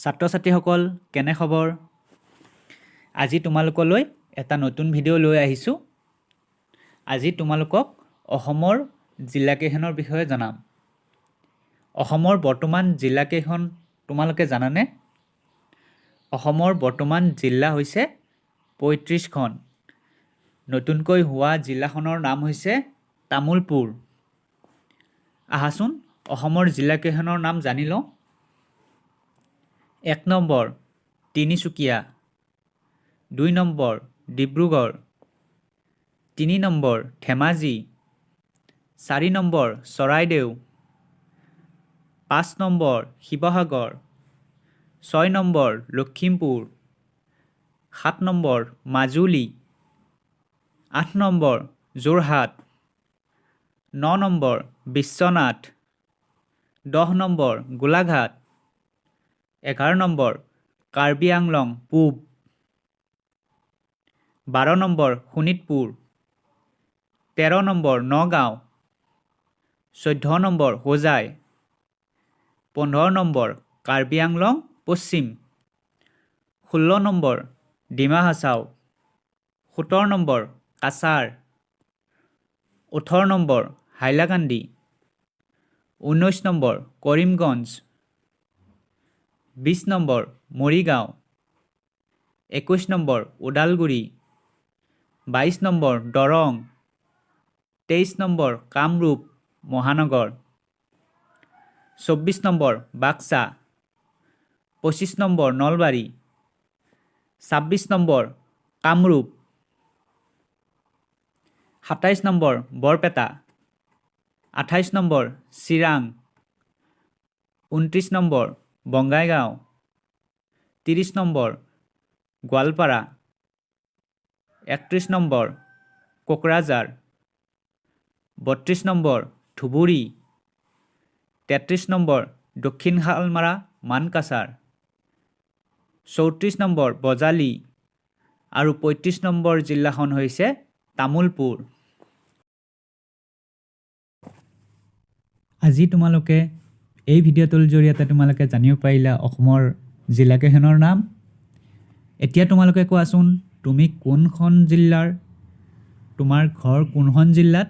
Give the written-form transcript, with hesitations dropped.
ছাত্ৰ ছাত্ৰীসকল কেনে খবৰ আজি তোমালোকলৈ এটা নতুন ভিডিঅ' লৈ আহিছোঁ আজি তোমালোকক অসমৰ জিলাকেইখনৰ বিষয়ে জনাম অসমৰ বৰ্তমান জিলাকেইখন তোমালোকে জানানে অসমৰ বৰ্তমান জিলা হৈছে ৩৫খন নতুনকৈ হোৱা জিলাখনৰ নাম হৈছে তামুলপুৰ আহাচোন অসমৰ জিলাকেইখনৰ নাম জানি লওঁ 1 number Tinsukia 2 number Dibrugarh 3 number Dhemaji 4 number Charaideo 5 number Sivasagar 6 number Lakhimpur 7 number Majuli 8 number Jorhat 9 number Biswanath 10 number Golaghat 11 number Karbi Anglong পূব 12 number Sonitpur 13 number Nagaon 14 number Hojai 15 number Karbi Anglong পশ্চিম 16 number Dima Hasao 17 number Cachar 18 number Hailakandi 19 number Karimganj 20 number Morigaon 21 number Udalguri 22 number Darrang 23 number Kamrup মহানগৰ 24 number Baksa 25 number Nalbari 26 number Kamrup 27 number Barpeta 28 number Chirang 29 number Bongaigaon 30 number Goalpara 31 number Kokrajhar 32 number Dhubri 33 number দক্ষিণ Salmara Mankachar 34 number Bajali আৰু 35 number জিলাখন হৈছে তামুলপুৰ আজি তোমালোকে এই ভিডিঅ'টোৰ জৰিয়তে তোমালোকে জানিব পাৰিলা অসমৰ জিলাকেইখনৰ নাম এতিয়া তোমালোকে কোৱাচোন তুমি কোনখন জিলাৰ তোমাৰ ঘৰ কোনখন জিলাত